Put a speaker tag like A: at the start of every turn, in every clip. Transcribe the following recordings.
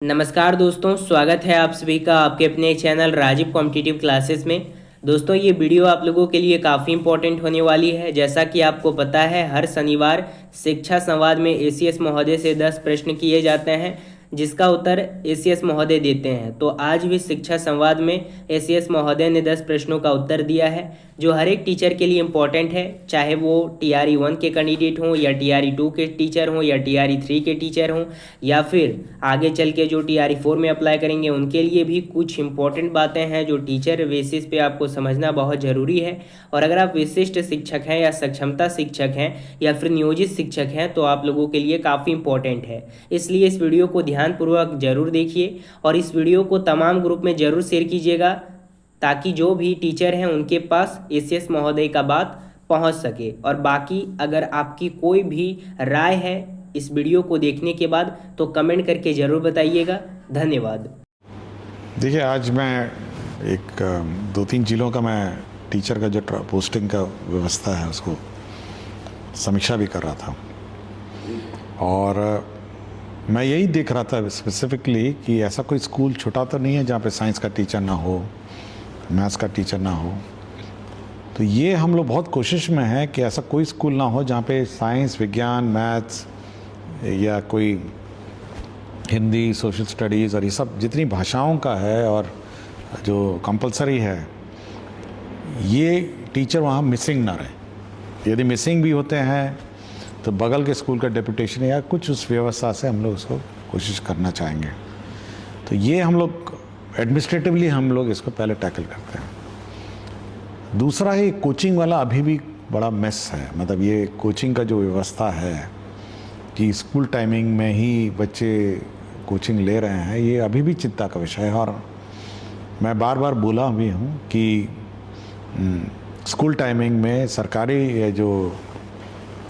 A: नमस्कार दोस्तों, स्वागत है आप सभी का आपके अपने चैनल राजीव कॉम्पिटिटिव क्लासेस में। दोस्तों, ये वीडियो आप लोगों के लिए काफ़ी इंपॉर्टेंट होने वाली है। जैसा कि आपको पता है, हर शनिवार शिक्षा संवाद में एसीएस महोदय से 10 प्रश्न किए जाते हैं, जिसका उत्तर एसीएस महोदय देते हैं। तो आज भी शिक्षा संवाद में एसीएस महोदय ने 10 प्रश्नों का उत्तर दिया है, जो हर एक टीचर के लिए इम्पॉर्टेंट है, चाहे वो टीआरई 1 के कैंडिडेट हों या टीआरई 2 के टीचर हों या टीआरई 3 के टीचर हों, या फिर आगे चल के जो टीआरई 4 में अप्लाई करेंगे उनके लिए भी कुछ इंपॉर्टेंट बातें हैं जो टीचर बेसिस पे आपको समझना बहुत ज़रूरी है। और अगर आप विशिष्ट शिक्षक हैं या सक्षमता शिक्षक हैं या फिर नियोजित शिक्षक हैं तो आप लोगों के लिए काफ़ी इंपॉर्टेंट है। इसलिए इस वीडियो को ध्यानपूर्वक जरूर देखिए और इस वीडियो को तमाम ग्रुप में ज़रूर शेयर कीजिएगा, ताकि जो भी टीचर हैं उनके पास एसीएस महोदय का बात पहुंच सके। और बाकी अगर आपकी कोई भी राय है इस वीडियो को देखने के बाद तो कमेंट करके ज़रूर बताइएगा। धन्यवाद।
B: देखिए, आज मैं एक 2-3 जिलों का मैं टीचर का जो पोस्टिंग का व्यवस्था है उसको समीक्षा भी कर रहा था, और मैं यही देख रहा था स्पेसिफिकली कि ऐसा कोई स्कूल छोटा तो नहीं है जहाँ पे साइंस का टीचर ना हो, मैथ्स का टीचर ना हो। तो ये हम लोग बहुत कोशिश में हैं कि ऐसा कोई स्कूल ना हो जहाँ पे साइंस, विज्ञान, मैथ्स या कोई हिंदी, सोशल स्टडीज़ और ये सब जितनी भाषाओं का है और जो कंपलसरी है, ये टीचर वहाँ मिसिंग ना रहे। यदि मिसिंग भी होते हैं तो बगल के स्कूल का डेपुटेशन या कुछ उस व्यवस्था से हम लोग उसको कोशिश करना चाहेंगे। तो ये हम लोग एडमिनिस्ट्रेटिवली हम लोग इसको पहले टैकल करते हैं। दूसरा है, कोचिंग वाला अभी भी बड़ा मेस है। मतलब ये कोचिंग का जो व्यवस्था है कि स्कूल टाइमिंग में ही बच्चे कोचिंग ले रहे हैं, ये अभी भी चिंता का विषय है। और मैं बार बार बोला भी हूँ कि स्कूल टाइमिंग में सरकारी जो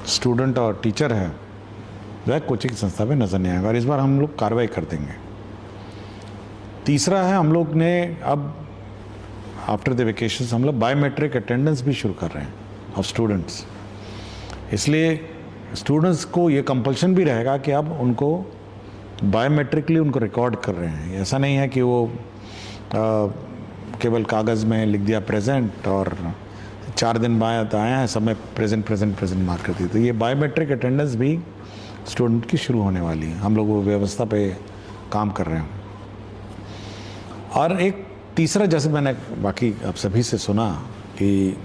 B: स्टूडेंट और टीचर है वह कोचिंग संस्था में नज़र नहीं आएगा, और इस बार हम लोग कार्रवाई कर देंगे। तीसरा है, हम लोग ने अब आफ्टर द वेकेशंस हम लोग बायोमेट्रिक अटेंडेंस भी शुरू कर रहे हैं ऑफ स्टूडेंट्स। इसलिए स्टूडेंट्स को ये कंपल्शन भी रहेगा कि अब उनको बायोमेट्रिकली उनको रिकॉर्ड कर रहे हैं। ऐसा नहीं है कि वो केवल कागज़ में लिख दिया प्रेजेंट और 4 दिन बाद आया है सब में प्रेजेंट प्रेजेंट प्रेजेंट मार्क कर दी। तो ये बायोमेट्रिक अटेंडेंस भी स्टूडेंट की शुरू होने वाली है। हम लोग वो व्यवस्था पे काम कर रहे हैं। और एक तीसरा, जैसे मैंने बाकी आप सभी से सुना कि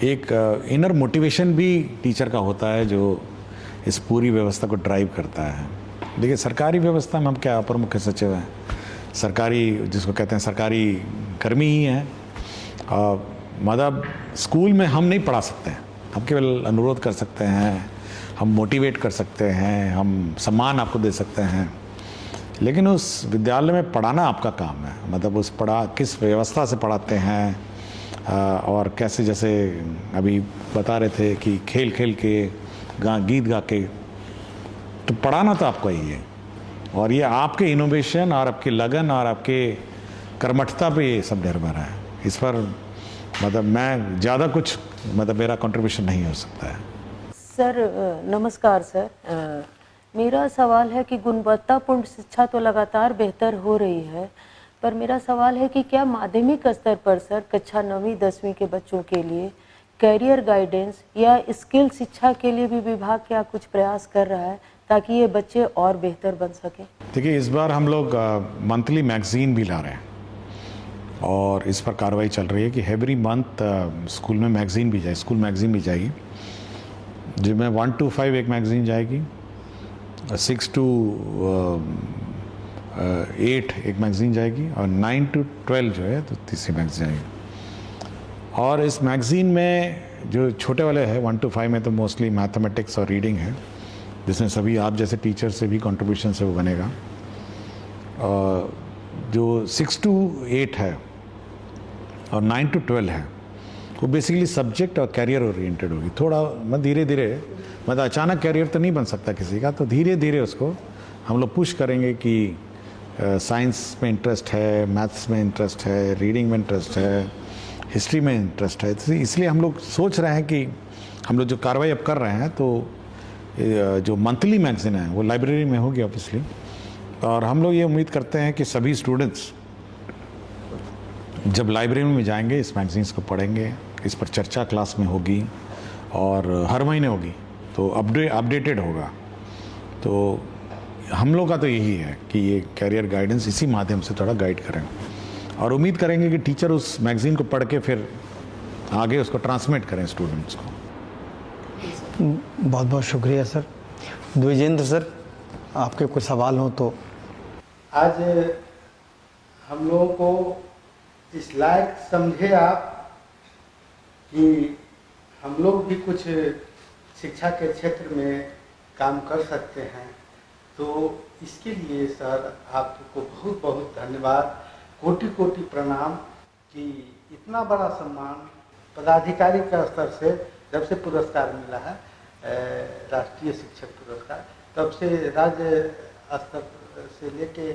B: एक इनर मोटिवेशन भी टीचर का होता है जो इस पूरी व्यवस्था को ड्राइव करता है। देखिए, सरकारी व्यवस्था में हम क्या अपर मुख्य सचिव हैं, सरकारी जिसको कहते हैं सरकारी कर्मी ही हैं। मतलब स्कूल में हम नहीं पढ़ा सकते हैं, हम केवल अनुरोध कर सकते हैं, हम मोटिवेट कर सकते हैं, हम सम्मान आपको दे सकते हैं, लेकिन उस विद्यालय में पढ़ाना आपका काम है। मतलब उस किस व्यवस्था से पढ़ाते हैं और कैसे, जैसे अभी बता रहे थे कि खेल खेल के गीत गा के, तो पढ़ाना तो आपको ही है। और ये आपके इनोवेशन और आपकी लगन और आपके कर्मठता पे ये सब निर्भर है। इस पर मतलब मैं ज़्यादा कुछ मेरा कंट्रीब्यूशन नहीं हो सकता है।
C: सर नमस्कार सर, मेरा सवाल है कि गुणवत्तापूर्ण शिक्षा तो लगातार बेहतर हो रही है, पर मेरा सवाल है कि क्या माध्यमिक स्तर पर सर कक्षा 9वीं 10वीं के बच्चों के लिए कैरियर गाइडेंस या स्किल शिक्षा के लिए भी विभाग क्या कुछ प्रयास कर रहा है ताकि ये बच्चे और बेहतर बन सकें?
B: देखिए, इस बार हम लोग मंथली मैगजीन भी ला रहे हैं और इस पर कार्रवाई चल रही है कि एवरी मंथ स्कूल में मैगजीन भी जाए, स्कूल मैगजीन भी जाएगी, जिसमें 1 to 5 एक मैगजीन जाएगी, 6 to 8 एक मैगजीन जाएगी, और 9 to 12 जो है तो तीसरी मैगजीन जाएगी। और इस मैगजीन में जो छोटे वाले हैं 1 to 5 में तो मोस्टली मैथमेटिक्स और रीडिंग है, जिसमें सभी आप जैसे टीचर से भी कंट्रीब्यूशन से वो बनेगा। जो 6 to 8 है और 9 to 12 है वो बेसिकली सब्जेक्ट और कैरियर ओरिएंटेड होगी। थोड़ा धीरे धीरे, मतलब अचानक कैरियर तो नहीं बन सकता किसी का, तो धीरे धीरे उसको हम लोग पुश करेंगे कि साइंस में इंटरेस्ट है, मैथ्स में इंटरेस्ट है, रीडिंग में इंटरेस्ट है, हिस्ट्री में इंटरेस्ट है। तो इसलिए हम लोग सोच रहे हैं कि हम लोग जो कार्रवाई अब कर रहे हैं, तो जो मंथली मैगजीन है वो लाइब्रेरी में होगी ऑब्वियसली, और हम लोग ये उम्मीद करते हैं कि सभी स्टूडेंट्स जब लाइब्रेरी में जाएंगे इस मैगजीन्स को पढ़ेंगे, इस पर चर्चा क्लास में होगी और हर महीने होगी तो अपडेटेड होगा। तो हम लोग का तो यही है कि ये कैरियर गाइडेंस इसी माध्यम से थोड़ा गाइड करें और उम्मीद करेंगे कि टीचर उस मैगज़ीन को पढ़ के फिर आगे उसको ट्रांसमिट करें स्टूडेंट्स को।
D: बहुत बहुत शुक्रिया सर। द्विजेंद्र सर, आपके कुछ सवाल हो तो।
E: आज हम लोगों को इस लायक समझे आप कि हम लोग भी कुछ शिक्षा के क्षेत्र में काम कर सकते हैं, तो इसके लिए सर आपको बहुत बहुत धन्यवाद, कोटि कोटि प्रणाम कि इतना बड़ा सम्मान पदाधिकारी का स्तर से जब से पुरस्कार मिला है राष्ट्रीय शिक्षक पुरस्कार, तब से राज्य स्तर से लेके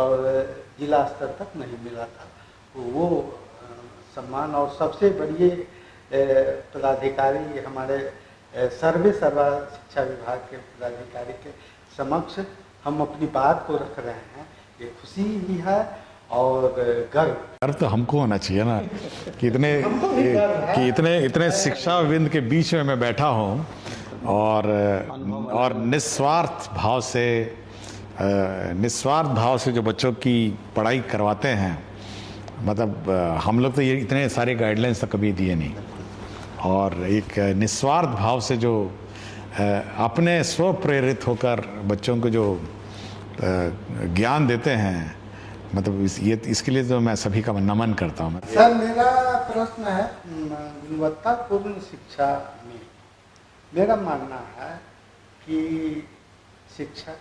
E: और जिला स्तर तक नहीं मिला था। तो वो सम्मान और सबसे बड़ी पदाधिकारी हमारे सर्वा शिक्षा विभाग के पदाधिकारी के समक्ष हम अपनी बात को रख रहे हैं। ये खुशी भी है और गर्व
B: तो हमको होना चाहिए ना कि इतने शिक्षाविद के बीच में मैं बैठा हूँ और निस्वार्थ भाव से जो बच्चों की पढ़ाई करवाते हैं, मतलब हम लोग तो ये इतने सारे गाइडलाइंस तो कभी दिए नहीं, और एक निस्वार्थ भाव से जो अपने स्व प्रेरित होकर बच्चों को जो ज्ञान देते हैं, मतलब इसके लिए तो मैं सभी का नमन करता हूँ।
E: सर मेरा प्रश्न है, गुणवत्तापूर्ण शिक्षा में मेरा मानना है कि शिक्षक,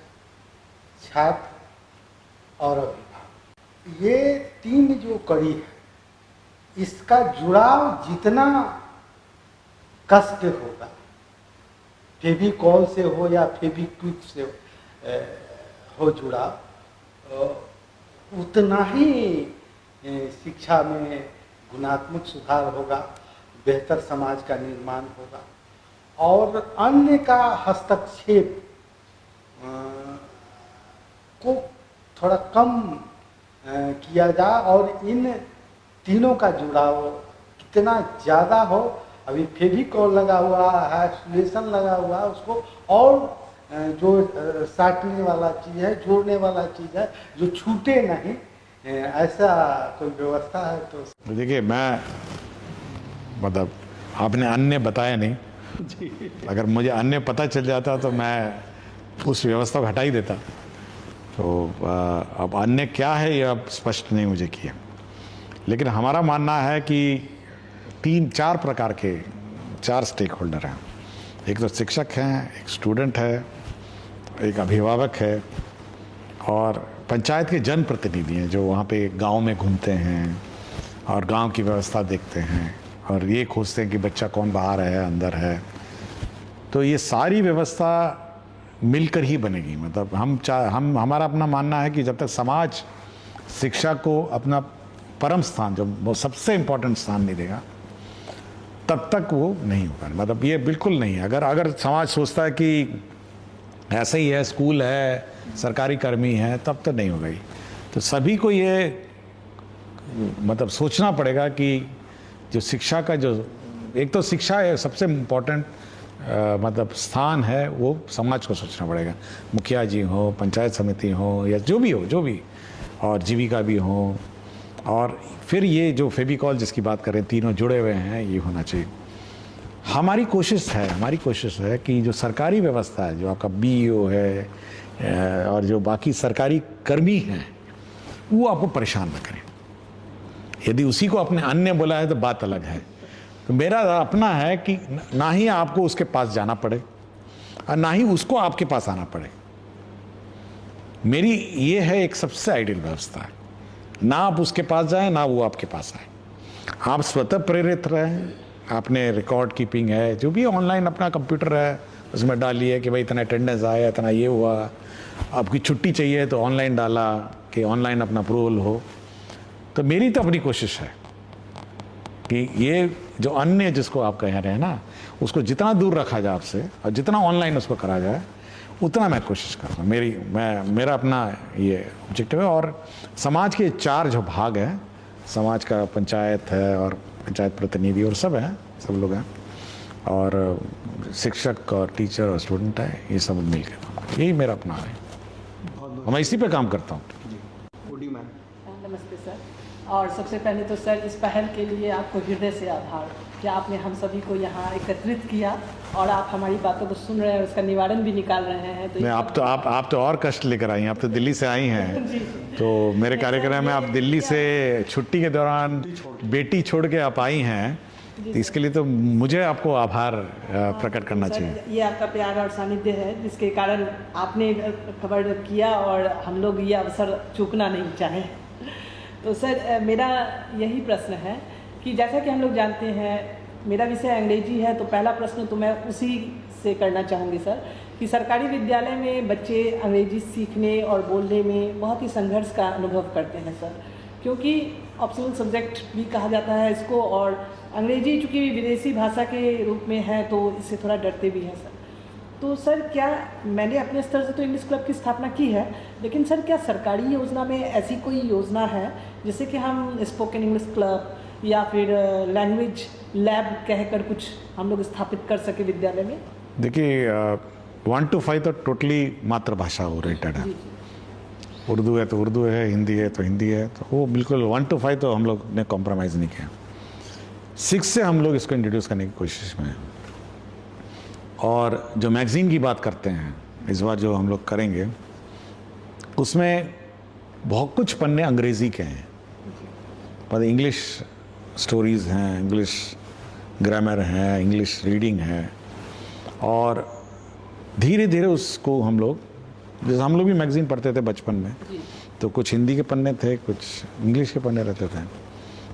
E: छात्र और अभिभावक, ये तीन जो कड़ी है, इसका जुड़ाव जितना कस के होगा, फेविकॉल से हो या फेविक्विक से हो जुड़ाव, उतना ही शिक्षा में गुणात्मक सुधार होगा, बेहतर समाज का निर्माण होगा और अन्य का हस्तक्षेप को थोड़ा कम किया जाए और इन तीनों का जुड़ाव कितना ज़्यादा हो। अभी फेविकॉल लगा हुआ है, सोल्यूशन लगा हुआ है, उसको और जो साटने वाला चीज़ है, जोड़ने वाला चीज़ है, जो छूटे नहीं, ऐसा कोई व्यवस्था है तो।
B: देखिए, मैं मतलब आपने अन्य बताया नहीं, अगर मुझे अन्य पता चल जाता तो मैं उस व्यवस्था को हटा ही देता। तो अब अन्य क्या है ये अब स्पष्ट नहीं मुझे किया, लेकिन हमारा मानना है कि 3-4 प्रकार के 4 स्टेक होल्डर हैं। एक तो शिक्षक हैं, एक स्टूडेंट है, एक अभिभावक है और पंचायत के जनप्रतिनिधि हैं जो वहाँ पे गांव में घूमते हैं और गांव की व्यवस्था देखते हैं और ये खोजते हैं कि बच्चा कौन बाहर है अंदर है। तो ये सारी व्यवस्था मिलकर ही बनेगी। मतलब हमारा अपना मानना है कि जब तक समाज शिक्षा को अपना परम स्थान, जो वो सबसे इम्पोर्टेंट स्थान नहीं देगा, तब तक वो नहीं होगा। मतलब ये बिल्कुल नहीं है। अगर समाज सोचता है कि ऐसा ही है, स्कूल है, सरकारी कर्मी है, तब तो नहीं होगा ही। तो सभी को ये मतलब सोचना पड़ेगा कि जो शिक्षा का जो एक तो शिक्षा है सबसे इम्पोर्टेंट मतलब स्थान है, वो समाज को सोचना पड़ेगा। मुखिया जी हो, पंचायत समिति हो या जो भी और जीविका भी हो, और फिर ये जो फेविकॉल जिसकी बात करें, तीनों जुड़े हुए हैं, ये होना चाहिए। हमारी कोशिश है कि जो सरकारी व्यवस्था है, जो आपका बीईओ है और जो बाकी सरकारी कर्मी हैं, वो आपको परेशान न करें। यदि उसी को अपने अन्य बोला है तो बात अलग है। तो मेरा अपना है कि ना ही आपको उसके पास जाना पड़े और ना ही उसको आपके पास आना पड़े। मेरी ये है एक सबसे आइडियल व्यवस्था है, ना आप उसके पास जाएं ना वो आपके पास आए। आप स्वतः प्रेरित रहें, आपने रिकॉर्ड कीपिंग है, जो भी ऑनलाइन अपना कंप्यूटर है उसमें डालिए कि भाई इतना अटेंडेंस आया, इतना ये हुआ। आपकी छुट्टी चाहिए तो ऑनलाइन डाला कि ऑनलाइन अपना अप्रूवल हो। तो मेरी तो अपनी कोशिश है कि ये जो अन्य जिसको आप कह रहे हैं ना, उसको जितना दूर रखा जाए आपसे और जितना ऑनलाइन उसको करा जाए, उतना मैं कोशिश कर रहा हूँ। मेरा अपना ये ऑब्जेक्टिव है। और समाज के 4 जो भाग हैं, समाज का पंचायत है और पंचायत प्रतिनिधि और सब हैं, सब लोग हैं, और शिक्षक और टीचर और स्टूडेंट है, ये सब मिलकर, यही मेरा अपना है। मैं इसी पे काम करता हूँ।
F: नमस्ते सर। और सबसे पहले तो सर इस पहल के लिए आपको हृदय से आभार कि आपने हम सभी को यहाँ एकत्रित किया और आप हमारी बातों को सुन रहे हैं, उसका निवारण भी निकाल रहे हैं। तो
B: नहीं, आप तो और कष्ट लेकर आई हैं, आप तो दिल्ली से आई हैं। तो मेरे कार्यक्रम में आप दिल्ली से छुट्टी के दौरान बेटी छोड़ के आप आई हैं, तो इसके लिए तो मुझे आपको आभार प्रकट करना चाहिए।
F: ये आपका प्यार और सानिध्य है जिसके कारण आपने खबर किया और हम लोग ये अवसर चूकना नहीं चाहें। तो सर मेरा यही प्रश्न है कि जैसा कि हम लोग जानते हैं, मेरा विषय अंग्रेजी है, तो पहला प्रश्न तो मैं उसी से करना चाहूँगी सर कि सरकारी विद्यालय में बच्चे अंग्रेजी सीखने और बोलने में बहुत ही संघर्ष का अनुभव करते हैं सर, क्योंकि ऑप्शनल सब्जेक्ट भी कहा जाता है इसको, और अंग्रेजी चूँकि विदेशी भाषा के रूप में है तो इससे थोड़ा डरते भी हैं सर। तो सर क्या मैंने अपने स्तर से तो इंग्लिश क्लब की स्थापना की है, लेकिन सर क्या सरकारी योजना में ऐसी कोई योजना है जिससे कि हम स्पोकन इंग्लिश क्लब या फिर लैंग्वेज लैब कहकर कुछ हम लोग स्थापित कर सके विद्यालय में?
B: देखिए 1 to 5 तो टोटली मातृभाषा ओरिएंटेड है। उर्दू है तो उर्दू है, हिंदी है तो हिंदी है, तो वो बिल्कुल 1 to 5 तो हम लोग ने कॉम्प्रोमाइज़ नहीं किया। 6 से हम लोग इसको इंट्रोड्यूस करने की कोशिश में हैं। और जो मैगज़ीन की बात करते हैं इस बार जो हम लोग करेंगे, उसमें बहुत कुछ पन्ने अंग्रेज़ी के हैं, पर इंग्लिश स्टोरीज़ हैं, इंग्लिश ग्रामर है, इंग्लिश रीडिंग है, और धीरे धीरे उसको हम लोग, जैसे हम लोग भी मैगज़ीन पढ़ते थे बचपन में, तो कुछ हिंदी के पन्ने थे, कुछ इंग्लिश के पन्ने रहते थे,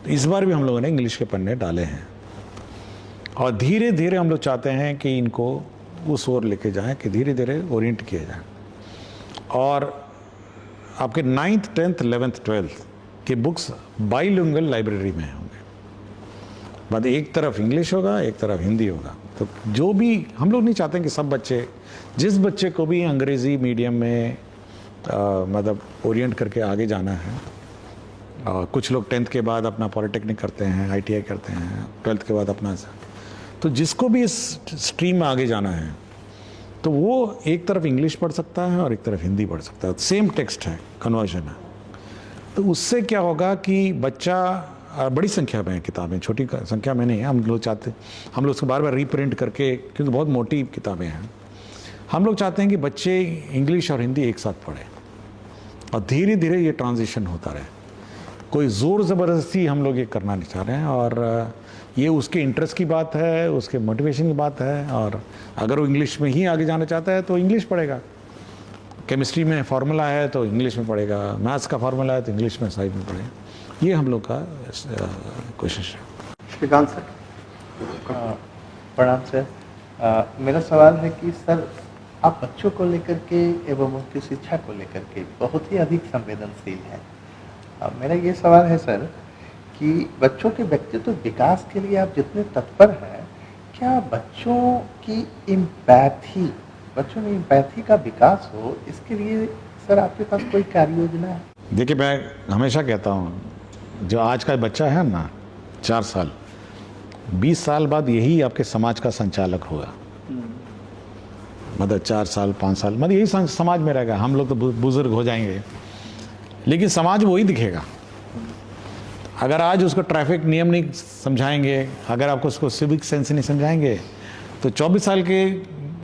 B: तो इस बार भी हम लोगों ने इंग्लिश के पन्ने डाले हैं। और धीरे धीरे हम लोग चाहते हैं कि इनको उस ओर लेके जाएं कि धीरे धीरे ओरिएंट किया जाए। और आपके 9th 10th 11th 12th के बुक्स बाइलिंगुअल लाइब्रेरी में होंगे, बाद एक तरफ इंग्लिश होगा, एक तरफ हिंदी होगा। तो जो भी हम लोग नहीं चाहते हैं कि सब बच्चे, जिस बच्चे को भी अंग्रेज़ी मीडियम में मतलब ओरिएंट करके आगे जाना है, कुछ लोग 10th के बाद अपना पॉलिटेक्निक करते हैं, ITI करते हैं, 12th के बाद अपना, तो जिसको भी इस स्ट्रीम में आगे जाना है तो वो एक तरफ इंग्लिश पढ़ सकता है और एक तरफ हिंदी पढ़ सकता है। सेम टेक्स्ट है, कन्वर्जन है। तो उससे क्या होगा कि बच्चा, बड़ी संख्या में किताबें, छोटी संख्या में नहीं है, हम लोग चाहते, हम लोग उसको बार बार रीप्रिंट करके, क्योंकि बहुत मोटी किताबें हैं, हम लोग चाहते हैं कि बच्चे इंग्लिश और हिंदी एक साथ पढ़ें और धीरे धीरे ये ट्रांजिशन होता रहे। कोई ज़ोर ज़बरदस्ती हम लोग ये करना नहीं चाह रहे हैं, और ये उसके इंटरेस्ट की बात है, उसके मोटिवेशन की बात है। और अगर वो इंग्लिश में ही आगे जाना चाहता है तो इंग्लिश पढ़ेगा, केमिस्ट्री में फार्मूला है तो इंग्लिश में पढ़ेगा, मैथ्स का फार्मूला है तो इंग्लिश में साइड में पढ़ेगा। ये हम लोग का कोशिश है।
G: श्रीकांत सर, प्रणाम सर। मेरा सवाल है कि सर आप बच्चों को लेकर के एवं उनकी शिक्षा को लेकर के बहुत ही अधिक संवेदनशील हैं। मेरा ये सवाल है सर कि बच्चों के व्यक्तित्व विकास के लिए आप जितने तत्पर हैं, क्या बच्चों में एम्पैथी का विकास हो, इसके लिए सर आपके पास कोई कार्य योजना है?
B: देखिए, मैं हमेशा कहता हूँ, जो आज का बच्चा है ना, 4 साल, 20 साल बाद यही आपके समाज का संचालक होगा। मतलब 4 साल 5 साल मतलब यही समाज में रहेगा। हम लोग तो बुजुर्ग हो जाएंगे, लेकिन समाज वही दिखेगा। अगर आज उसको ट्रैफिक नियम नहीं समझाएंगे, अगर आपको उसको सिविक सेंस नहीं समझाएंगे, तो 24 साल के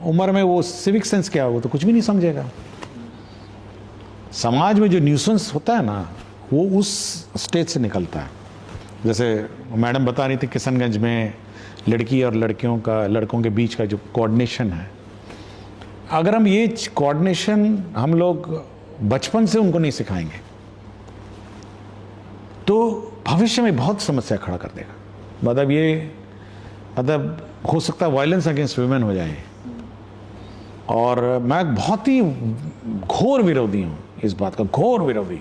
B: उम्र में वो सिविक सेंस क्या हो, तो कुछ भी नहीं समझेगा। समाज में जो न्यूसेंस होता है ना, वो उस स्टेज से निकलता है। जैसे मैडम बता रही थी, किशनगंज में लड़की और लड़कों के बीच का जो कोऑर्डिनेशन है, अगर हम ये कोऑर्डिनेशन हम लोग बचपन से उनको नहीं सिखाएंगे तो भविष्य में बहुत समस्या खड़ा कर देगा। मतलब हो सकता है वायलेंस अगेंस्ट वुमेन हो जाए। और मैं बहुत ही घोर विरोधी हूँ इस बात का, घोर विरोधी,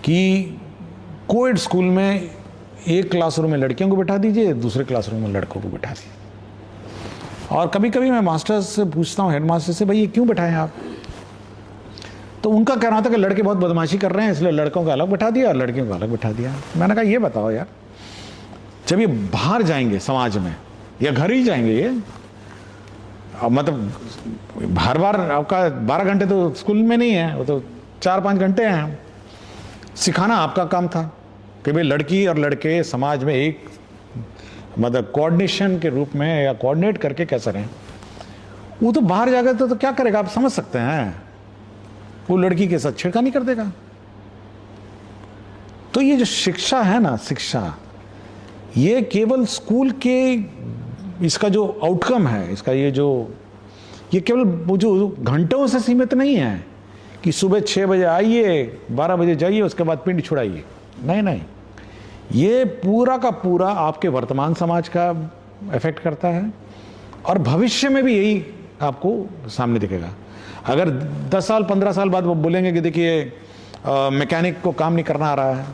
B: कि कोएड स्कूल में एक क्लासरूम में लड़कियों को बैठा दीजिए, दूसरे क्लासरूम में लड़कों को बैठा दीजिए। और कभी कभी मैं मास्टर्स से पूछता हूँ, हेडमास्टर से, भाई ये क्यों बैठाएं आप? तो उनका कहना था कि लड़के बहुत बदमाशी कर रहे हैं इसलिए लड़कों को अलग बैठा दिया और लड़कियों को अलग बैठा दिया। मैंने कहा ये बताओ यार, जब ये बाहर जाएंगे समाज में या घर ही जाएंगे ये, मतलब हर बार आपका 12 घंटे तो स्कूल में नहीं है, वो तो 4-5 घंटे हैं। सिखाना आपका काम था कि भाई लड़की और लड़के समाज में एक मतलब कोऑर्डिनेशन के रूप में या कोऑर्डिनेट करके कैसे रहें। वो तो बाहर जाकर तो क्या करेगा आप समझ सकते हैं, वो लड़की के साथ छेड़खानी कर देगा। तो ये जो शिक्षा है ना, शिक्षा ये केवल स्कूल के इसका जो आउटकम है, इसका ये केवल वो जो घंटों से सीमित नहीं है कि सुबह 6 बजे आइए 12 बजे जाइए उसके बाद पिंड छुड़ाइए। नहीं नहीं, ये पूरा का पूरा आपके वर्तमान समाज का इफेक्ट करता है और भविष्य में भी यही आपको सामने दिखेगा। अगर 10 साल 15 साल बाद वो बोलेंगे कि देखिए मैकेनिक को काम नहीं करना आ रहा है,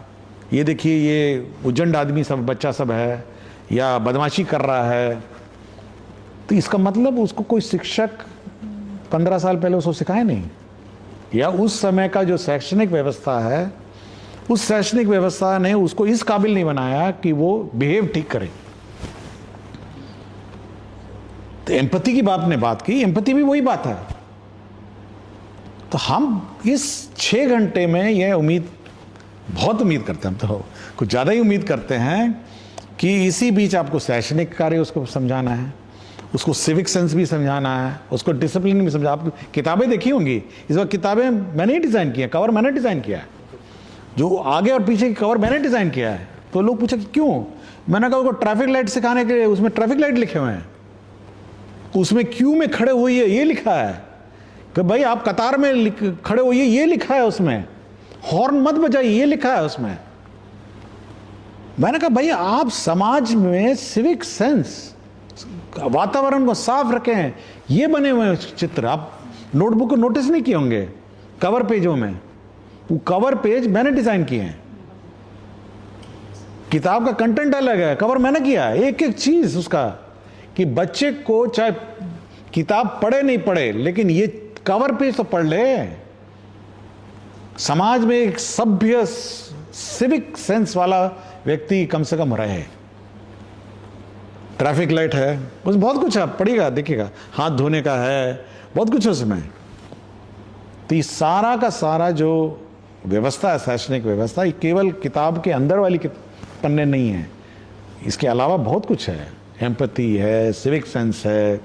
B: ये देखिए ये उजंड आदमी सब बच्चा सब है या बदमाशी कर रहा है, तो इसका मतलब उसको कोई शिक्षक 15 साल पहले उसको सिखाए नहीं, या उस समय का जो शैक्षणिक व्यवस्था है उस शैक्षणिक व्यवस्था ने उसको इस काबिल नहीं बनाया कि वो बिहेव ठीक करे। तो एम्पैथी की आपने बात की, एम्पैथी भी वही बात है। तो हम इस 6 घंटे में यह बहुत उम्मीद करते हैं, हम तो कुछ ज़्यादा ही उम्मीद करते हैं कि इसी बीच आपको शैक्षणिक कार्य उसको समझाना है, उसको सिविक सेंस भी समझाना है, उसको डिसिप्लिन भी समझा। आप किताबें देखी होंगी, इस बार किताबें मैंने ही डिज़ाइन किया, कवर मैंने डिज़ाइन किया है, जो आगे और पीछे की कवर मैंने डिज़ाइन किया है। तो लोग पूछे कि क्यों, मैंने कहा उसको ट्रैफिक लाइट सिखाने के लिए, उसमें ट्रैफिक लाइट लिखे हुए हैं, उसमें क्यू में खड़े हुई है ये लिखा है कि भाई आप कतार में खड़े होइए ये लिखा है, उसमें हॉर्न मत बजाइए ये लिखा है उसमें। मैंने कहा भाई आप समाज में सिविक सेंस, वातावरण को साफ रखें, ये बने हुए चित्र आप नोटबुक को नोटिस नहीं किए होंगे कवर पेजों में, वो कवर पेज मैंने डिजाइन किए हैं। किताब का कंटेंट अलग है, कवर मैंने किया है, एक एक चीज उसका, कि बच्चे को चाहे किताब पढ़े नहीं पढ़े लेकिन ये कवर पेज तो पढ़ ले। समाज में एक सभ्य सिविक सेंस वाला व्यक्ति कम से कम रहे। ट्रैफिक लाइट है, उसमें बहुत कुछ है, पढ़िएगा देखिएगा, हाथ धोने का है, बहुत कुछ है उसमें। तो ये सारा का सारा जो व्यवस्था है, शैक्षणिक व्यवस्था, ये केवल किताब के अंदर वाली पन्ने नहीं है, इसके अलावा बहुत कुछ है। एम्पैथी है, सिविक सेंस है,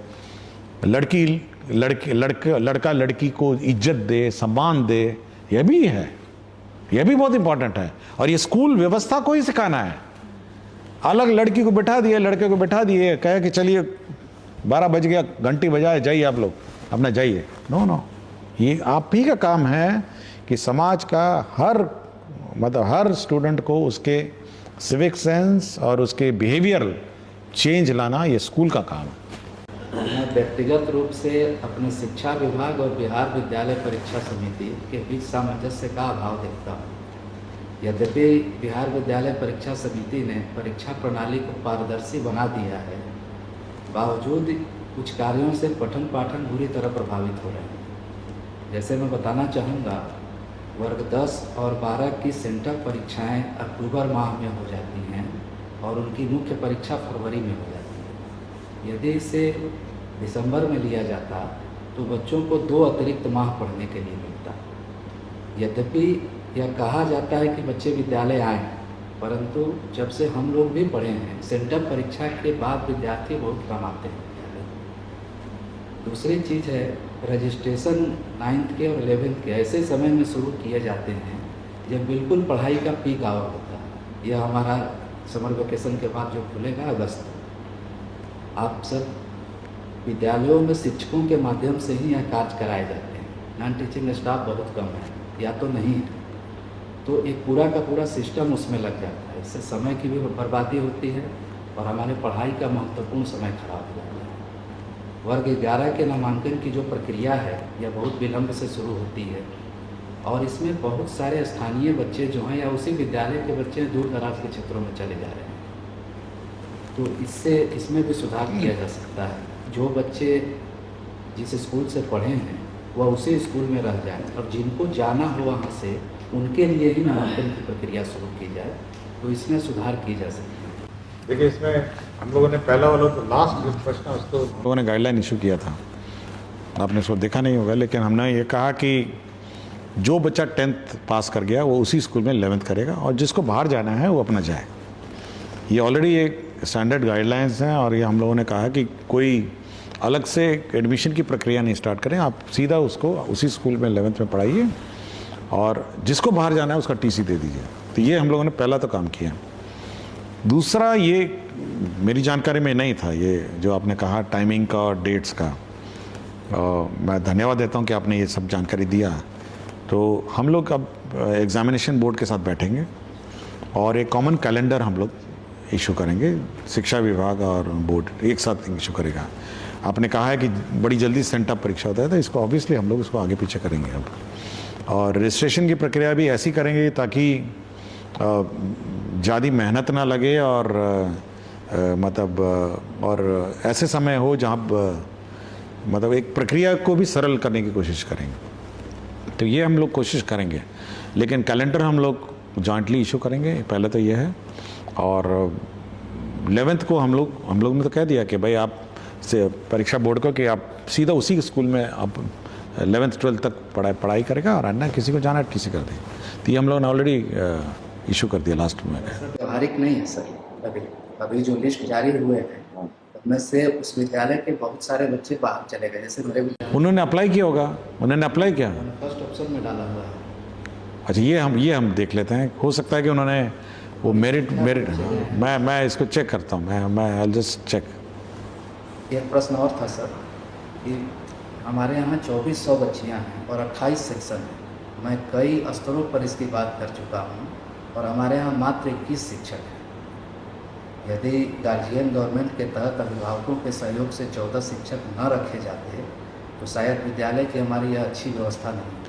B: लड़का लड़की को इज्जत दे, सम्मान दे, यह भी है, यह भी बहुत इंपॉर्टेंट है। और ये स्कूल व्यवस्था को ही सिखाना है। अलग लड़की को बैठा दिए, लड़के को बैठा दिए, कहे कि चलिए 12 बज गया, घंटी बजाए, जाइए आप लोग अपना जाइए। नो नो, ये आप ही का काम है कि समाज का हर स्टूडेंट को उसके सिविक सेंस और उसके बिहेवियर चेंज लाना, ये स्कूल का काम है।
H: मैं व्यक्तिगत रूप से अपने शिक्षा विभाग और बिहार विद्यालय परीक्षा समिति के बीच सामंजस्य का अभाव देखता हूँ। यद्यपि बिहार विद्यालय परीक्षा समिति ने परीक्षा प्रणाली को पारदर्शी बना दिया है, बावजूद कुछ कार्यों से पठन पाठन बुरी तरह प्रभावित हो रहे हैं। जैसे मैं बताना चाहूँगा, वर्ग 10 और 12 की सेंटर परीक्षाएं अक्टूबर माह में हो जाती हैं और उनकी मुख्य परीक्षा फरवरी में हो जाती है। यदि इसे दिसंबर में लिया जाता तो बच्चों को 2 अतिरिक्त माह पढ़ने के लिए मिलता। यद्यपि यह कहा जाता है कि बच्चे विद्यालय आएँ, परंतु जब से हम लोग भी पढ़े हैं, सेंटर परीक्षा के बाद विद्यार्थी बहुत कम आते हैं विद्यालय। दूसरी चीज़ है, रजिस्ट्रेशन 9th के और 11th के ऐसे समय में शुरू किए जाते हैं जब बिल्कुल पढ़ाई का पीक आवर होता है। यह हमारा समर वेकेशन के बाद जो खुलेगा अगस्त। आप सब विद्यालयों में शिक्षकों के माध्यम से ही यह कार्य कराए जाते हैं। नॉन टीचिंग स्टाफ बहुत कम है या तो नहीं है, तो एक पूरा का पूरा सिस्टम उसमें लग जाता है। इससे समय की भी बर्बादी होती है और हमारे पढ़ाई का महत्वपूर्ण समय खराब हो जाता है। वर्ग 11 के नामांकन की जो प्रक्रिया है यह बहुत विलम्ब से शुरू होती है और इसमें बहुत सारे स्थानीय बच्चे जो हैं या उसी विद्यालय के बच्चे दूर दराज के क्षेत्रों में चले जा रहे हैं। तो इसमें भी सुधार किया जा सकता है। जो बच्चे जिस स्कूल से पढ़े हैं वह उसी स्कूल में रह जाएं, और जिनको जाना हो वहाँ से उनके लिए ही नामांकन की प्रक्रिया शुरू की जाए, तो इसमें सुधार की जा सकती है।
B: देखिए, इसमें हम लोगों ने पहला वाला तो लास्ट जो प्रश्न उसको लोगों ने गाइडलाइन इशू किया था, आपने उसको देखा नहीं होगा, लेकिन हमने ये कहा कि जो बच्चा 10th पास कर गया वो उसी स्कूल में 11th करेगा, और जिसको बाहर जाना है वो अपना जाए। ये ऑलरेडी एक स्टैंडर्ड गाइडलाइंस हैं, और ये हम लोगों ने कहा कि कोई अलग से एडमिशन की प्रक्रिया नहीं स्टार्ट करें, आप सीधा उसको उसी स्कूल में 11th में पढ़ाइए, और जिसको बाहर जाना है उसका टीसी दे दीजिए। तो ये हम लोगों ने पहला तो काम किया। दूसरा, ये मेरी जानकारी में नहीं था, ये जो आपने कहा टाइमिंग का और डेट्स का, मैं धन्यवाद देता हूँ कि आपने ये सब जानकारी दिया। तो हम लोग अब एग्ज़ामिनेशन बोर्ड के साथ बैठेंगे और एक कॉमन कैलेंडर हम लोग इशू करेंगे, शिक्षा विभाग और बोर्ड एक साथ इशू करेगा। आपने कहा है कि बड़ी जल्दी सेंटअप परीक्षा होता है, तो इसको ऑब्वियसली हम लोग इसको आगे पीछे करेंगे अब, और रजिस्ट्रेशन की प्रक्रिया भी ऐसी करेंगे ताकि ज़्यादा मेहनत ना लगे, और और ऐसे समय हो जहाँ मतलब एक प्रक्रिया को भी सरल करने की कोशिश करेंगे। तो ये हम लोग कोशिश करेंगे, लेकिन कैलेंडर हम लोग जॉइंटली इशू करेंगे, पहले तो ये है। और 11th को हम लोग ने तो कह दिया कि भाई आप से परीक्षा बोर्ड को कि आप सीधा उसी स्कूल में आप 11th 12th तक पढ़ाई करेगा, और अन्य किसी को जाना है किसी कर दें। तो ये हम लोगों ने ऑलरेडी इशू कर दिया लास्ट में।
H: व्यवहारिक नहीं है सर, अभी जो लिस्ट जारी हुए हैं उनमें से उस विद्यालय के बहुत सारे बच्चे बाहर चले गए। जैसे मेरे
B: उन्होंने अप्लाई किया होगा, उन्होंने अप्लाई किया,
H: फर्स्ट ऑप्शन में डाला हुआ है।
B: अच्छा, ये हम देख लेते हैं, हो सकता है कि उन्होंने वो मेरिट मैं इसको चेक करता हूँ, मैं आई जस्ट चेक।
H: एक प्रश्न और था सर कि हमारे यहाँ 2400 बच्चियाँ हैं और 28 सेक्शन हैं। मैं कई स्तरों पर इसकी बात कर चुका हूँ, और हमारे यहाँ मात्र 21 शिक्षक हैं। यदि गार्जियन गवर्नमेंट के तहत अभिभावकों के सहयोग से 14 शिक्षक न रखे जाते तो शायद विद्यालय की हमारी यह अच्छी व्यवस्था नहीं होती।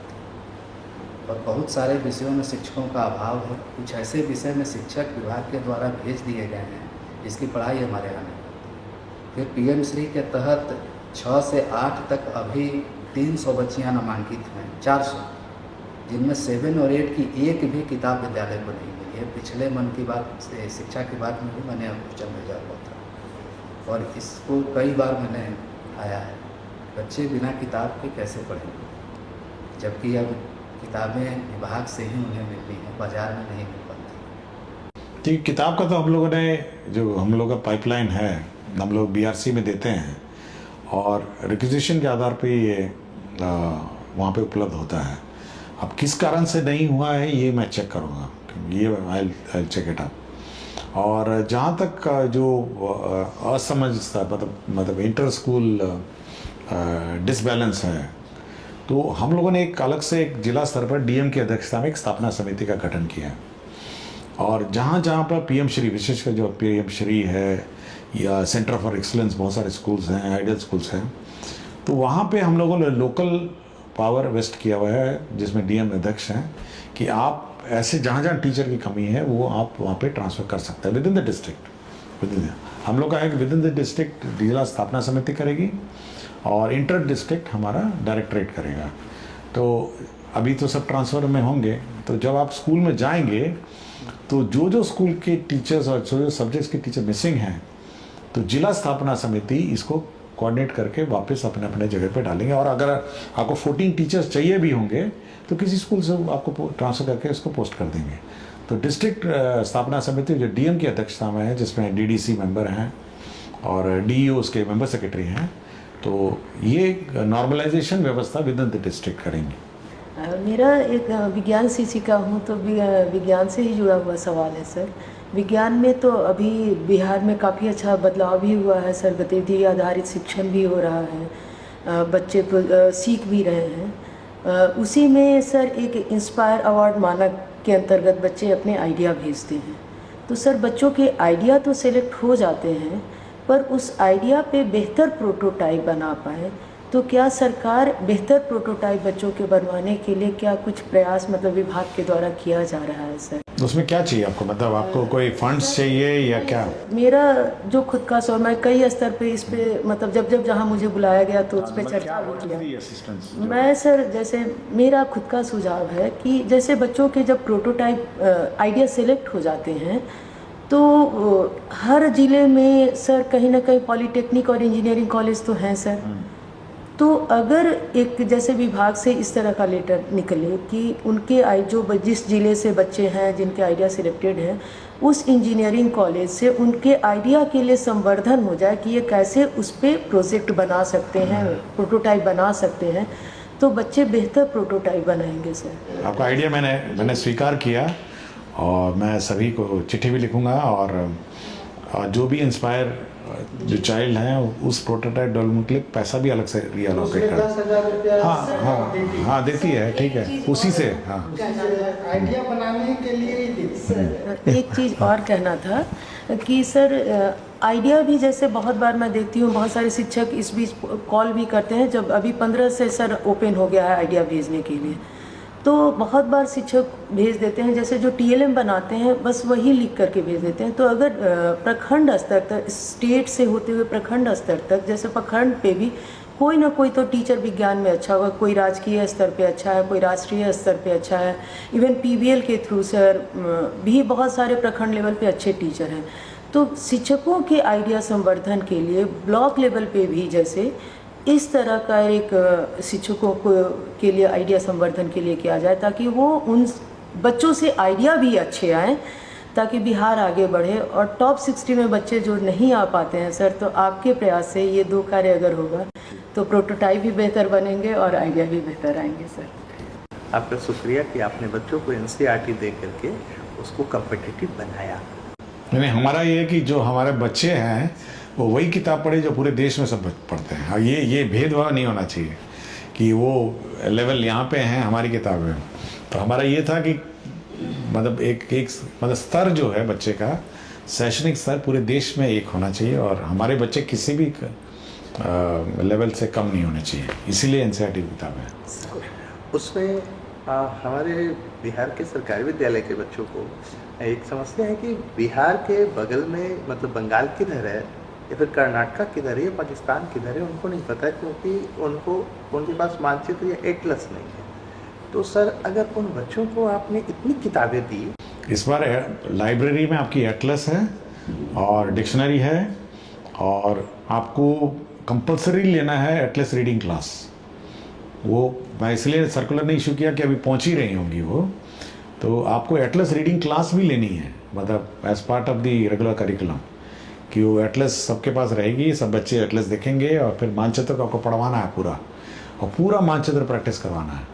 H: और बहुत सारे विषयों में शिक्षकों का अभाव है। कुछ ऐसे विषय में शिक्षक विभाग के द्वारा भेज दिए गए हैं जिसकी पढ़ाई हमारे यहाँ नहीं होती। फिर पीएम श्री के तहत 6 से 8 तक अभी 300 बच्चियाँ नामांकित हैं, 400, जिनमें 7 और 8 की एक भी किताब विद्यालय को नहीं मिली है। पिछले मन की बात से शिक्षा की बात में भी मैंने क्वेश्चन भेजा हुआ था, और इसको कई बार मैंने आया है, बच्चे बिना किताब के कैसे पढ़ेंगे, जबकि अब किताबें विभाग से ही उन्हें मिलती हैं, बाजार में नहीं मिल पाती।
B: ठीक, किताब का तो हम लोगों ने जो हम लोग का पाइपलाइन है, हम लोग बीआरसी में देते हैं, और रिक्विजिशन के आधार पे ये वहाँ पे उपलब्ध होता है। अब किस कारण से नहीं हुआ है ये मैं चेक करूँगा, ये आई चेक इट अप। और जहाँ तक जो असमंजसता मतलब इंटर स्कूल डिसबैलेंस है, तो हम लोगों ने एक अलग से एक जिला स्तर पर डीएम की अध्यक्षता में एक स्थापना समिति का गठन किया है, और जहाँ जहाँ पर पीएम श्री, विशेषकर जो पीएम श्री है या सेंटर फॉर एक्सीलेंस, बहुत सारे स्कूल्स हैं, आइडियल स्कूल्स हैं, तो वहाँ पे हम लोगों ने लोकल पावर वेस्ट किया हुआ है, जिसमें डीएम अध्यक्ष हैं, कि आप ऐसे जहाँ जहाँ टीचर की कमी है वो आप वहाँ पे ट्रांसफ़र कर सकते हैं विद इन द डिस्ट्रिक्ट। हम लोग का है कि विद इन द डिस्ट्रिक्ट जिला स्थापना समिति करेगी, और इंटर डिस्ट्रिक्ट हमारा डायरेक्टरेट करेगा। तो अभी तो सब ट्रांसफ़र में होंगे, तो जब आप स्कूल में जाएंगे तो जो स्कूल के टीचर्स और जो सब्जेक्ट्स के टीचर मिसिंग हैं, तो जिला स्थापना समिति इसको कोऑर्डिनेट करके वापस अपने अपने जगह पे डालेंगे। और अगर आपको 14 टीचर्स चाहिए भी होंगे तो किसी स्कूल से आपको ट्रांसफ़र करके इसको पोस्ट कर देंगे। तो डिस्ट्रिक्ट स्थापना समिति जो डीएम की अध्यक्षता में है, जिसमें डीडीसी मेंबर हैं और डीईओ उसके मेंबर सेक्रेटरी हैं, तो ये नॉर्मलाइजेशन व्यवस्था विद इन द डिस्ट्रिक्ट करेंगे।
C: मेरा एक विज्ञान शिक्षिका हूँ, तो विज्ञान से ही जुड़ा हुआ सवाल है सर। विज्ञान में तो अभी बिहार में काफ़ी अच्छा बदलाव भी हुआ है सर, गतिविधि आधारित शिक्षण भी हो रहा है, बच्चे को सीख भी रहे हैं। उसी में सर एक इंस्पायर अवार्ड मानक के अंतर्गत बच्चे अपने आइडिया भेजते हैं, तो सर बच्चों के आइडिया तो सेलेक्ट हो जाते हैं, पर उस आइडिया पे बेहतर प्रोटोटाइप बना पाए, तो क्या सरकार बेहतर प्रोटोटाइप बच्चों के बनवाने के लिए क्या कुछ प्रयास मतलब विभाग के द्वारा किया जा रहा है सर?
B: उसमें क्या चाहिए आपको, मतलब आपको कोई फंड्स चाहिए या क्या?
C: मेरा जो खुद का सो मैं कई स्तर पे इस पे मतलब जब जहाँ मुझे बुलाया गया तो उस पे चर्चा भी किया। मैं सर जैसे मेरा खुद का सुझाव है कि जैसे बच्चों के जब प्रोटोटाइप आइडिया सेलेक्ट हो जाते हैं तो हर ज़िले में सर कहीं ना कहीं पॉलिटेक्निक और इंजीनियरिंग कॉलेज तो हैं सर। तो अगर एक जैसे विभाग से इस तरह का लेटर निकले कि उनके जिस ज़िले से बच्चे हैं जिनके आइडिया सिलेक्टेड हैं उस इंजीनियरिंग कॉलेज से उनके आइडिया के लिए संवर्धन हो जाए कि ये कैसे उस पर प्रोजेक्ट बना सकते हैं, प्रोटोटाइप बना सकते हैं, तो बच्चे बेहतर प्रोटोटाइप बनाएंगे सर।
B: आपका आइडिया मैंने स्वीकार किया और मैं सभी को चिट्ठी भी लिखूंगा और जो भी इंस्पायर जो चाइल्ड हैं उस प्रोटोटाइप डेवलपमेंट के लिए पैसा भी अलग से रिएलोकेट कर
E: 10,000 रुपया
B: हाँ देती है, ठीक है, उसी से। हाँ,
E: आइडिया बनाने के लिए ही देती है।
C: एक चीज़ और कहना था कि सर आइडिया भी जैसे बहुत बार मैं देखती हूँ बहुत सारे शिक्षक इस बीच कॉल भी करते हैं, जब अभी 15 से सर ओपन हो गया है आइडिया भेजने के लिए, तो बहुत बार शिक्षक भेज देते हैं जैसे जो TLM बनाते हैं बस वही लिख करके भेज देते हैं। तो अगर प्रखंड स्तर तक, स्टेट से होते हुए प्रखंड स्तर तक, जैसे प्रखंड पे भी कोई ना कोई तो टीचर विज्ञान में अच्छा होगा, कोई राजकीय स्तर पे अच्छा है, कोई राष्ट्रीय स्तर पे अच्छा है, इवन PBL के थ्रू सर भी बहुत सारे प्रखंड लेवल पे अच्छे टीचर हैं। तो शिक्षकों के आइडिया संवर्धन के लिए ब्लॉक लेवल पे भी जैसे इस तरह का एक शिक्षकों को के लिए आइडिया संवर्धन के लिए किया जाए ताकि वो उन बच्चों से आइडिया भी अच्छे आएँ ताकि बिहार आगे बढ़े। और टॉप 60 में बच्चे जो नहीं आ पाते हैं सर, तो आपके प्रयास से ये 2 कार्य अगर होगा तो प्रोटोटाइप भी बेहतर बनेंगे और आइडिया भी बेहतर आएंगे सर।
G: आपका शुक्रिया कि आपने बच्चों को NCERT दे करके उसको कम्पिटिटिव बनाया।
B: नहीं, हमारा ये है कि जो हमारे बच्चे हैं वो वही किताब पढ़े जो पूरे देश में सब पढ़ते हैं। ये भेदभाव नहीं होना चाहिए कि वो लेवल यहाँ पे हैं हमारी किताबें। तो हमारा ये था कि मतलब एक मतलब स्तर जो है बच्चे का, शैक्षणिक स्तर पूरे देश में एक होना चाहिए और हमारे बच्चे किसी भी लेवल से कम नहीं होने चाहिए, इसीलिए NCERT की किताब है।
G: उसमें हमारे बिहार के सरकारी विद्यालय के बच्चों को एक समस्या है कि बिहार के बगल में मतलब बंगाल किधर है या फिर कर्नाटक किधर है या पाकिस्तान किधर है उनको नहीं पता है, क्योंकि उनके पास मानचित्र या एटलस नहीं है। तो सर अगर उन बच्चों को आपने इतनी किताबें दी,
B: इस बार लाइब्रेरी में आपकी एटलस है और डिक्शनरी है और आपको कंपलसरी लेना है एटलस रीडिंग क्लास। वो मैं इसलिए सर्कुलर ने इशू किया कि अभी पहुंच ही रही होंगी वो, तो आपको एटलस रीडिंग क्लास भी लेनी है, मतलब as part of the regular curriculum, कि वो एटलस सबके पास रहेगी, सब बच्चे एटलस देखेंगे और फिर मानचित्र को आपको पढ़वाना है पूरा, और पूरा मानचित्र प्रैक्टिस करवाना है।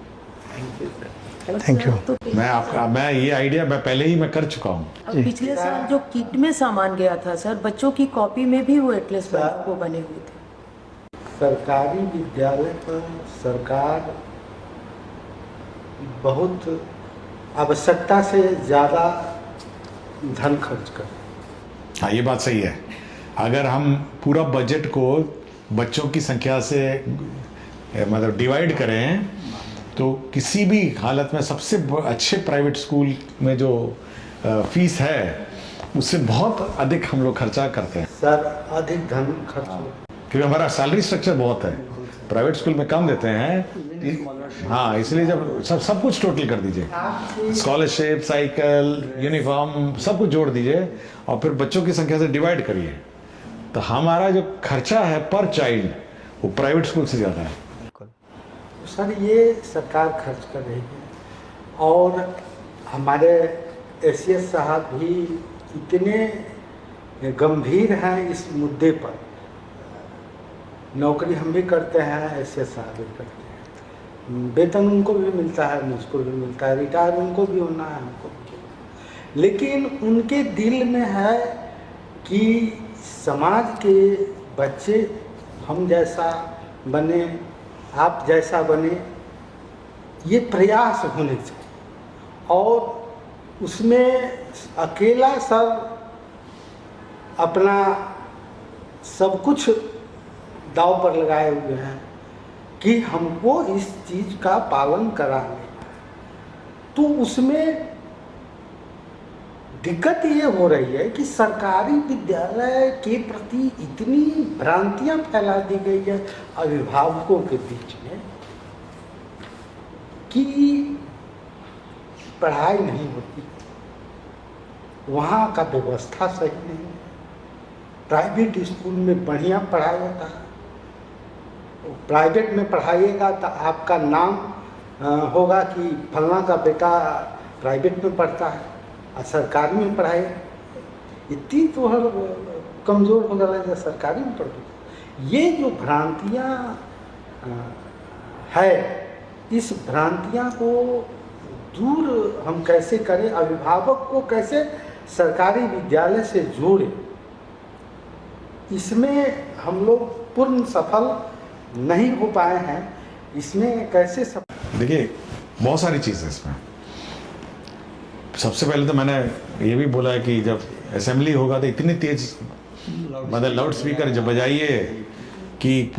D: Thank you.
B: मैं ये आइडिया पहले ही मैं कर चुका हूँ।
C: पिछले साल जो किट में सामान गया था सर, बच्चों की कॉपी में भी वो एटलस वो बने हुए थे।
E: सरकारी विद्यालय पर सरकार बहुत आवश्यकता से ज़्यादा धन खर्च कर।
B: हाँ, ये बात सही है। अगर हम पूरा बजट को बच्चों की संख्या से मतलब डिवाइड करें तो किसी भी हालत में सबसे अच्छे प्राइवेट स्कूल में जो फीस है उससे बहुत अधिक हम लोग खर्चा करते हैं
E: सर, अधिक धन खर्च,
B: क्योंकि हमारा सैलरी स्ट्रक्चर बहुत है, प्राइवेट स्कूल में कम देते हैं। हाँ, इसलिए जब सब कुछ टोटल कर दीजिए, स्कॉलरशिप, साइकिल, यूनिफॉर्म, सब कुछ जोड़ दीजिए और फिर बच्चों की संख्या से डिवाइड करिए, तो हमारा जो खर्चा है पर चाइल्ड वो प्राइवेट स्कूल से ज़्यादा है।
E: सर ये सरकार खर्च कर रही है और हमारे ACS साहब भी इतने गंभीर हैं इस मुद्दे पर। नौकरी हम भी करते हैं, ACS साहब भी करते हैं, वेतन उनको भी मिलता है, मुझको भी मिलता है, रिटायर उनको भी होना है, हमको भी होना है। लेकिन उनके दिल में है कि समाज के बच्चे हम जैसा बने, आप जैसा बने, ये प्रयास होने चाहिए। और उसमें अकेला सब अपना सब कुछ दाव पर लगाए हुए हैं कि हमको इस चीज़ का पालन कराना, तो उसमें दिक्कत ये हो रही है कि सरकारी विद्यालय के प्रति इतनी भ्रांतियां फैला दी गई है अभिभावकों के बीच में कि पढ़ाई नहीं होती, वहाँ का व्यवस्था सही नहीं है। प्राइवेट स्कूल में बढ़िया पढ़ाई होता है, प्राइवेट में पढ़ाइएगा तो आपका नाम होगा कि फलना का बेटा प्राइवेट में पढ़ता है, और सरकारी में पढ़ाए इतनी तो हर कमज़ोर हो गया है सरकारी में पढ़ते। ये जो भ्रांतियाँ है, इस भ्रांतियाँ को दूर हम कैसे करें, अभिभावक को कैसे सरकारी विद्यालय से जोड़ें, इसमें हम लोग पूर्ण सफल नहीं हो पाए हैं। इसमें कैसे
B: देखिए बहुत सारी चीज़ें इसमें। सबसे पहले तो मैंने ये भी बोला है कि जब असेंबली होगा तो इतनी तेज मतलब लाउड स्पीकर जब बजाइए कि